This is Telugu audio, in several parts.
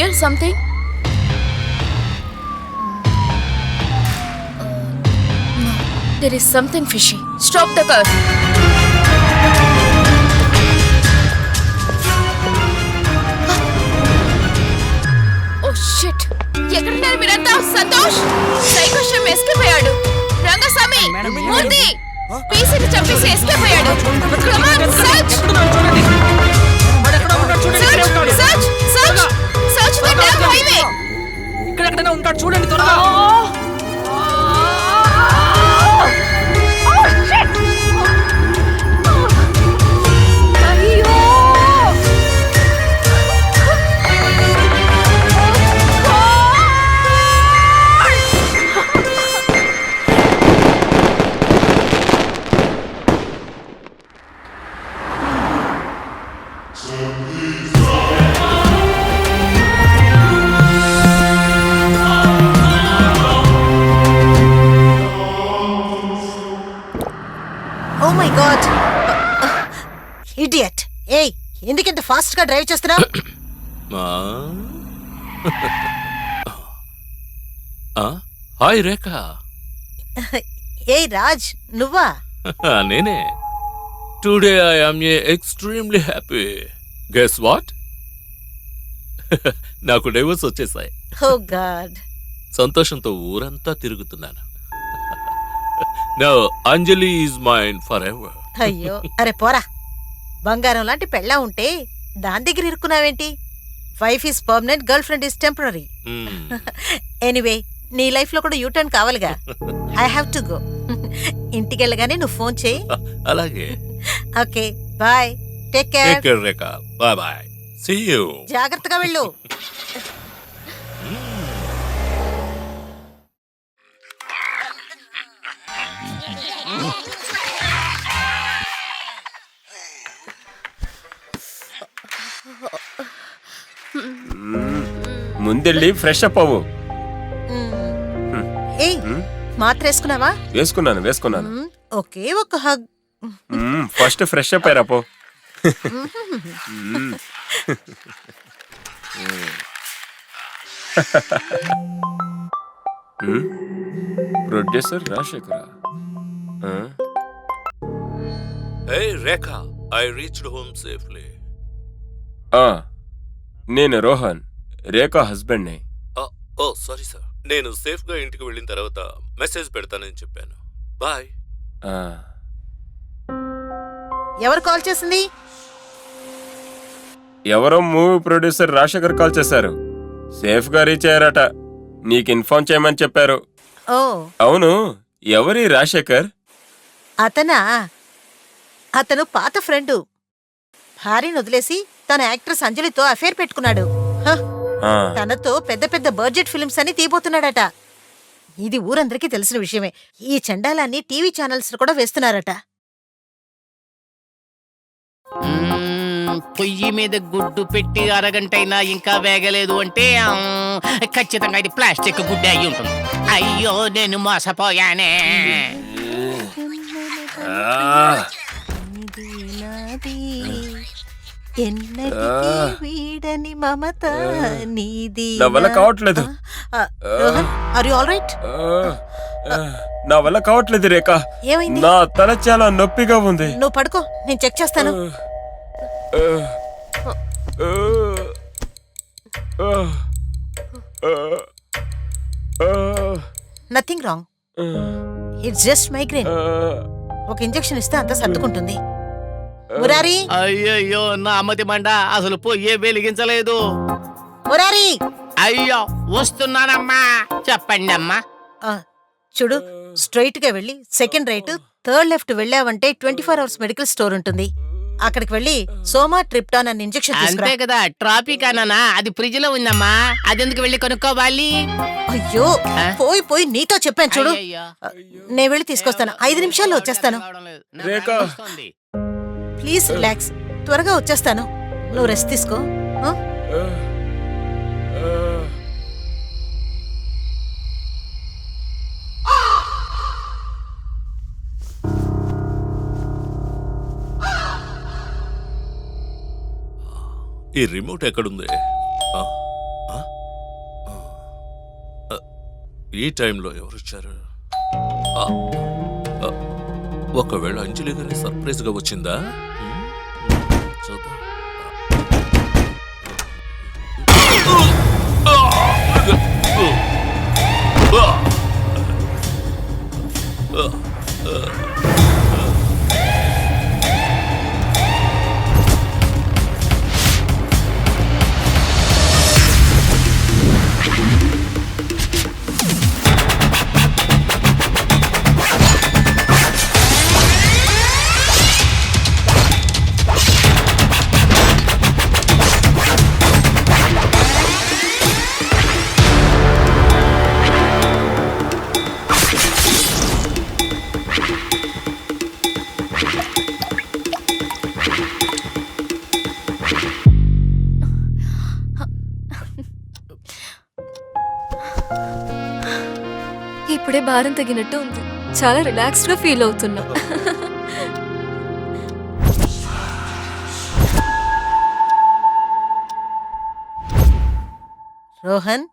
hear something? No, there is something fishy. Stop the car. Oh shit! ఎక్కడున్నారు మీరంతా? సంతోష్ సైకోషం ఎస్కేప్ అయ్యాడు. రంగస్వామి మూర్తి పీసీని చంపేసి ఎస్కేప్ అయ్యాడు. Come on, search! Search the damn highway! ఇక్కడెక్కడైనా ఉంటాడు చూడండి త్వరగా. Oh my god idiot. ఏయ్ ఎందుకంత ఫాస్ట్ గా డ్రైవ్ చేస్తున్నావు? హాయ్ రేఖ. ఏయ్ రాజ్ నువ్వా? నేనే. Today I am extremely happy. Guess what? నాకు డైవర్స్ వచ్చేసాయి. Oh god. సంతోషంతో ఊరంతా తిరుగుతున్నాను. Now Anjali is mine forever. అయ్యో అరే పోరా. బంగారం లాంటి పెళ్ళా ఉంటే దాని దగ్గర ఇరుక్కున్నావేంటి? Wife is permanent, girlfriend is temporary. Anyway నీ లైఫ్ లో కూడా యూటర్న్ కావాలిగా. I have to go. ఇంటికి వెళ్ళగానే నువ్వు ఫోన్ చేయి. అలాగే. Okay bye. Take care. Rekha bye bye. See you. జాగ్రత్తగా వెళ్ళు. ముందెళ్ళి ఫ్రెష్ అప్ అవ్వు. ఏయ్ మాత్ర వేసుకున్నావా? వేసుకున్నాను. ఓకే ఒక హగ్. ఫస్ట్ ఫ్రెష్ అప్ అయ్యారా పో. Producer Rajasekhar. Hey Rekha, I reached home safely. నేను రోహన్, రేఖా హస్బెండ్ ని. ఓ సారీ సార్. నేను సేఫ్ గా ఇంటికి వెళ్ళిన తర్వాత మెసేజ్ పెడతానని చెప్పాను. బాయ్. ఎవరు కాల్ చేసింది? ఎవరో మూవీ ప్రొడ్యూసర్ రాజశేఖర్ కాల్ చేశారు. సేఫ్ గా రీచ్ అయ్యారట. నీకు ఇన్ఫార్మ్ చేయమని చెప్పారు. ఓ అవును, ఎవరి రాజశేఖర్? అతను పాత ఫ్రెండు. భార్యను వదిలేసి తన యాక్ట్రెస్ అంజలితో అఫేర్ పెట్టుకున్నాడు. తనతో పెద్ద పెద్ద బడ్జెట్ ఫిల్మ్స్ అని తీయబోతున్నాడట. ఇది ఊరందరికీ తెలిసిన విషయమే. ఈ చండాలాన్ని టీవీ ఛానల్స్ కూడా వేస్తున్నారట. పొయ్యి మీద గుడ్డు పెట్టి అరగంటైనా ఇంకా వేగలేదు అంటే ఖచ్చితంగా ఇది ప్లాస్టిక్ గుడ్డ అయి ఉంటుంది. అయ్యో నేను మోసపోయానే. వీడని మమత నీది. నా వల్ల కావట్లేదు. Are you all right? నా వల్ల కావట్లేదు రేఖ. ఏమైంది? నా తల చాలా నొప్పిగా ఉంది. నువ్వు పడుకో, నేను చెక్ చేస్తాను. Nothing wrong. It's just migraine. ఒక ఇంజెక్షన్ ఇస్తే అంతా సర్దుకుంటుంది. మురారి. అయ్యయ్యో నా అమ్మతి మండ, అసలు పొయ్యే వెలిగించలేదు. మురారి. అయ్యో వస్తున్నానమ్మా. చెప్పండి అమ్మా. చూడు, స్ట్రైట్ గా వెళ్ళి సెకండ్ రైట్ థర్డ్ లెఫ్ట్ వెళ్ళావంటే 24 hours మెడికల్ స్టోర్ ఉంటుంది. అక్కడికి వెళ్ళి సోమా ట్రిప్టాన్ అనే ఇంజెక్షన్ తీసుకురా. అంతే కదా, ట్రాఫిక్ అన్నా అది ఫ్రిడ్జ్ లో ఉందమ్మా. అదెందుకు వెళ్ళి కొనుక్కోవాలి? అయ్యో పోయి నీతో చెప్పాను చూడు. నేను వెళ్ళి తీసుకొస్తాను. 5 నిమిషాల్లో వచ్చేస్తాను. ప్లీజ్ రిలాక్స్, త్వరగా వచ్చేస్తాను. నువ్వు రెస్ట్ తీసుకో. ఈ రిమోట్ ఎక్కడుంది? ఈ టైంలో ఎవరొచ్చారు? ఆ, ఆ, ఒకవేళ అంజలి గారి సర్ప్రైజ్ గా వచ్చిందా? చూద్దాం. ఇప్పుడే భారం తగినట్టు ఉంది. చాలా రిలాక్స్డ్ గా ఫీల్ అవుతున్నా. Rohan,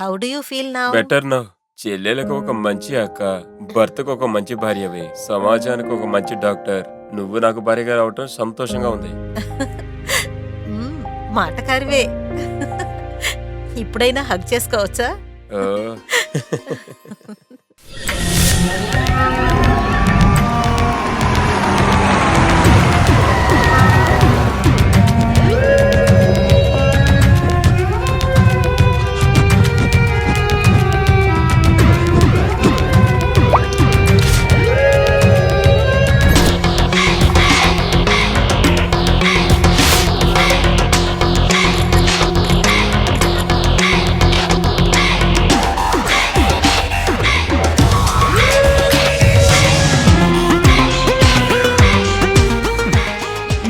how do you feel now? Better no. చెల్లెలకు ఒక మంచి అక్క, భర్తకు ఒక మంచి భార్యవే, సమాజానికి ఒక మంచి డాక్టర్, నువ్వు నాకు భార్యగా రావటం సంతోషంగా ఉంది. మాటకారివే. ఇప్పుడైనా హగ్ చేసుకోవచ్చా? ఓ.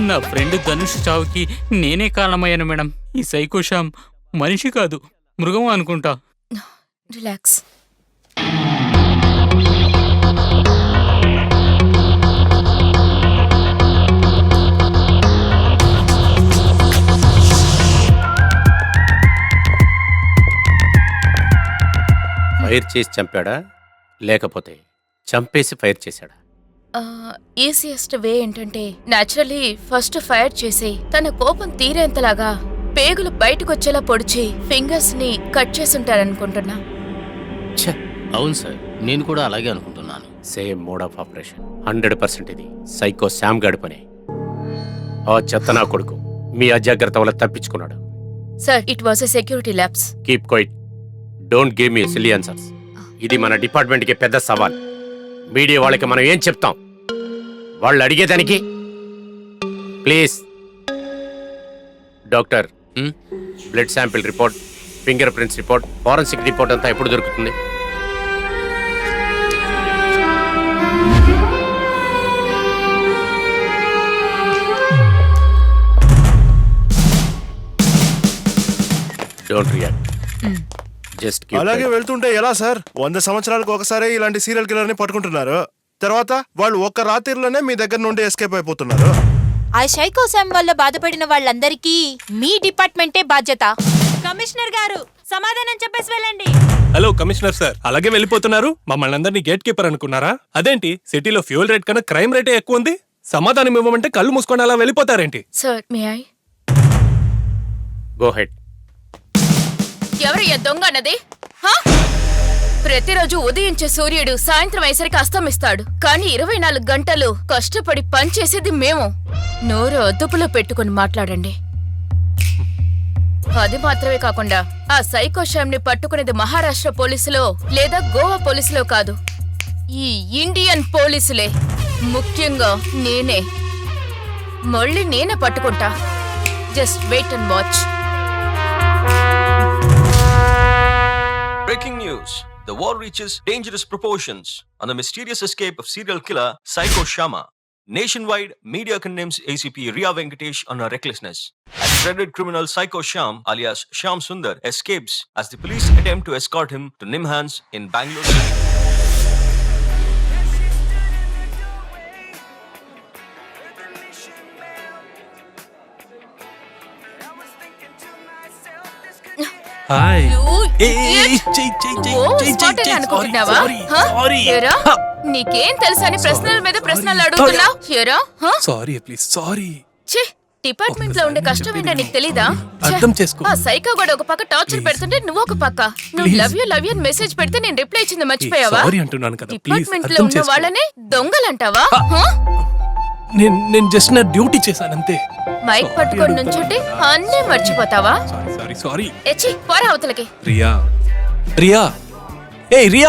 నా ఫ్రెండ్ ధనుష్ చావుకి నేనే కారణమయ్యాను మేడం. ఈ సైకోశామ్ మనిషి కాదు, మృగం అనుకుంటా. రిలాక్స్. ఫైర్ చేసి చంపాడా లేకపోతే చంపేసి ఫైర్ చేశాడా? ఈజియెస్ట్ వే ఏంటంటే న్యాచురల్లీ ఫస్ట్ ఫైర్ చేసి తన కోపం తీరేంతలాగా పేగులు బయటకొచ్చేలా పొడిచి ఫింగర్స్ ని కట్ చేసుంటారనుకుంటున్నా. అవును సార్, నేను కూడా అలాగే అనుకుంటున్నాను. Same mode of operation. 100% ఇది సైకో శామ్ గాడి పనే. ఆ చెత్త నా కొడుకు మీ అజాగ్రత్త వల్ల తప్పించుకున్నాడు. Sir, it was a security lapse. Keep quiet. Don't give me silly answers. ఇది మన డిపార్ట్మెంట్కి పెద్ద సవాల్. మీడియా వాళ్ళకి మనం ఏం చెప్తాం? వాళ్ళు అడిగేదానికి please. Doctor, blood sample report, fingerprints report, forensic report అంతా ఎప్పుడు దొరుకుతుంది? Don't react. జస్ట్ అలాగే వెళ్తుంటే ఎలా సార్? 100 సంవత్సరాలకు ఒకసారి ఇలాంటి సీరియల్ కిల్లర్ ని పట్టుకుంటున్నారు. తర్వాత వాళ్ళు ఒక్క రాత్రిలోనే మీ దగ్గర నుండి ఎస్కేప్ అయిపోతున్నారు. ఆ సైకోశామ్ వల్ల బాధపడిన వాళ్ళందరికీ మీ డిపార్ట్మెంటే బాధ్యత. కమిషనర్ గారు, సమాధానం చెప్పేసి వెళ్ళండి. హలో కమిషనర్ సార్, అలాగే వెళ్ళిపోతున్నారు? మమ్మల్ని అందరినీ గేట్ కీపర్ అనుకున్నారా? అదేంటి సిటీలో ఫ్యూల్ రేట్ కన్నా క్రైమ్ రేటే ఎక్కువ ఉంది? సమాధానం ఇవ్వమంటే కళ్ళు మూసుకొని అలా వెళ్ళిపోతారేంటి? Sir, may I? Go ahead. ఎవరయ్యా దొంగ అన్నది? ప్రతిరోజు ఉదయించే సూర్యుడు సాయంత్రం అయ్యేసరికి అస్తమిస్తాడు. కానీ 24 గంటలు కష్టపడి పనిచేసేది మేము. నోరు అదుపులో పెట్టుకుని మాట్లాడండి. అది మాత్రమే కాకుండా ఆ సైకోశామ్ ని పట్టుకునేది మహారాష్ట్ర పోలీసులో లేదా గోవా పోలీసులో కాదు, ఈ ఇండియన్ పోలీసులే. ముఖ్యంగా నేనే. మళ్ళీ నేనే పట్టుకుంటా. Just wait and watch. Breaking news. The war reaches dangerous proportions on the mysterious escape of serial killer Psycho Shama. Nationwide, media condemns ACP Riya Venkatesh on her recklessness. As dreaded criminal Psycho Sham alias Sham Sundar escapes as the police attempt to escort him to Nimhans in Bangalore City. Hi అనుకుంటున్నావా హ? ఏరా? నీకేం తెలుసని ప్రశ్నల మీద ప్రశ్నలు అడుగుతున్నావు ఏరా? హ? Sorry please sorry. ఛీ, డిపార్ట్మెంట్ లో ఉండే కష్టం ఏంటో నీకు తెలీదా? ఛే, అర్థం చేసుకో. ఆ సైకో కూడా ఒక పక్క టార్చర్ పెడుతుంటే నువ్వు ఒక పక్క నువ్వు Please. లవ్ యూ అని మెసేజ్ పెడితే నేను రిప్లై ఇచ్చింది మర్చిపోయావా? సారీ అంటున్నాను కదా ప్లీజ్ డిపార్ట్మెంట్ లో అర్థం ఉన్న చేసుకో. వాళ్ళనే దొంగలంటావా? హ? నేను జస్ట్ నా డ్యూటీ చేశాను అంతే. మైక్ పట్టుకొని నుంచుంటే అన్నీ మర్చిపోతావా? Sorry sorry sorry. ఎచ్చి పోరా అవతలకి. రియా రియా ఏ రియా